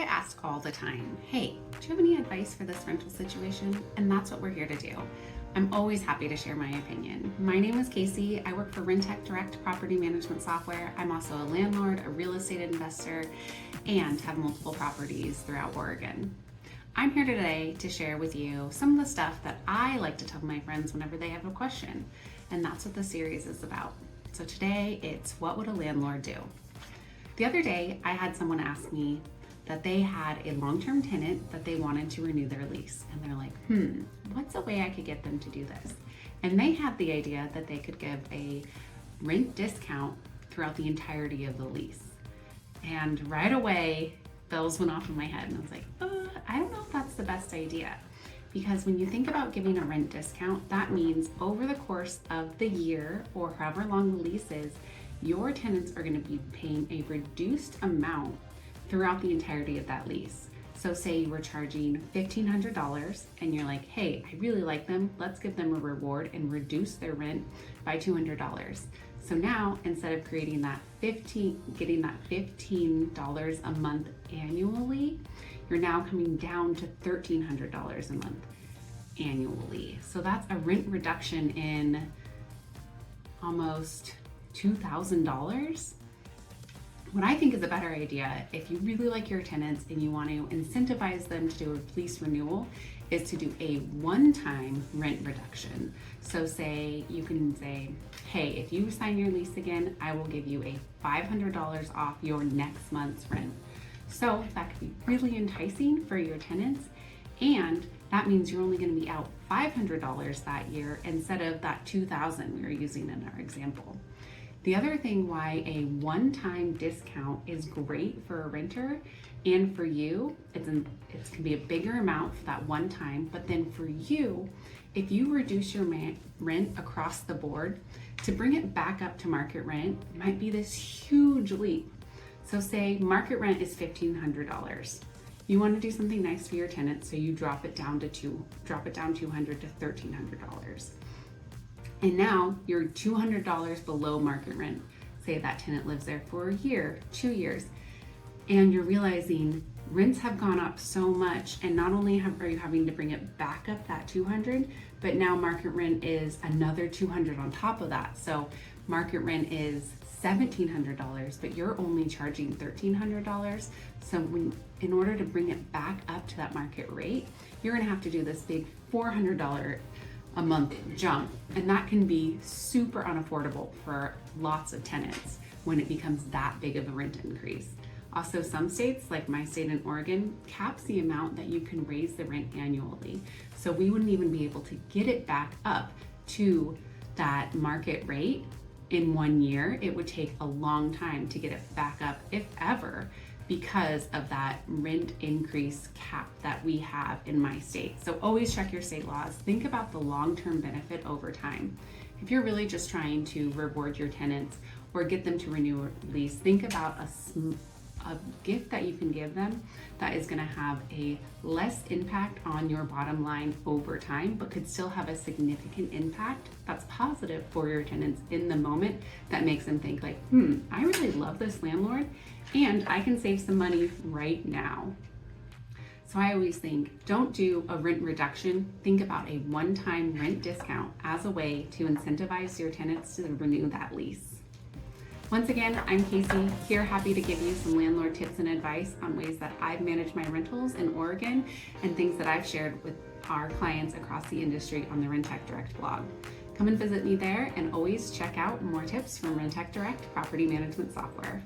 get asked all the time, hey, do you have any advice for this rental situation? And that's what we're here to do. I'm always happy to share my opinion. My name is Kaycee. I work for Rentec Direct Property Management Software. I'm also a landlord, a real estate investor, and have multiple properties throughout Oregon. I'm here today to share with you some of the stuff that I like to tell my friends whenever they have a question, and that's what the series is about. So today it's what would a landlord do? The other day I had someone ask me that they had a long-term tenant that they wanted to renew their lease, and they're like, what's a way I could get them to do this? And they had the idea that they could give a rent discount throughout the entirety of the lease. And right away bells went off in my head, and I was like, I don't know if that's the best idea. Because when you think about giving a rent discount, that means over the course of the year or however long the lease is, your tenants are going to be paying a reduced amount throughout the entirety of that lease. So say you were charging $1,500 and you're like, hey, I really like them. Let's give them a reward and reduce their rent by $200. So now instead of getting that $15 a month annually, you're now coming down to $1,300 a month annually. So that's a rent reduction in almost $2,000. What I think is a better idea, if you really like your tenants and you want to incentivize them to do a lease renewal, is to do a one-time rent reduction. So you can say, hey, if you sign your lease again, I will give you a $500 off your next month's rent. So that could be really enticing for your tenants, and that means you're only going to be out $500 that year instead of that $2,000 we were using in our example. The other thing why a one-time discount is great for a renter and for you, it can be a bigger amount for that one time, but then for you, if you reduce your rent across the board, to bring it back up to market rent might be this huge leap. So say market rent is $1,500. You want to do something nice for your tenants, so you drop it down $200 to $1,300. And now you're $200 below market rent. Say that tenant lives there for a year, 2 years, and you're realizing rents have gone up so much, and not only are you having to bring it back up that $200, but now market rent is another $200 on top of that. So market rent is $1,700, but you're only charging $1,300. So in order to bring it back up to that market rate, you're gonna have to do this big $400 a month jump, and that can be super unaffordable for lots of tenants when it becomes that big of a rent increase. Also, some states, like my state in Oregon, caps the amount that you can raise the rent annually. So we wouldn't even be able to get it back up to that market rate in 1 year. It would take a long time to get it back up, if ever, because of that rent increase cap that we have in my state. So always check your state laws. Think about the long-term benefit over time. If you're really just trying to reward your tenants or get them to renew a lease, think about a gift that you can give them that is going to have a less impact on your bottom line over time, but could still have a significant impact that's positive for your tenants in the moment, that makes them think like, I really love this landlord and I can save some money right now. So I always think, don't do a rent reduction. Think about a one-time rent discount as a way to incentivize your tenants to renew that lease. Once again, I'm Kaycee, here happy to give you some landlord tips and advice on ways that I've managed my rentals in Oregon and things that I've shared with our clients across the industry on the Rentec Direct blog. Come and visit me there, and always check out more tips from Rentec Direct Property Management Software.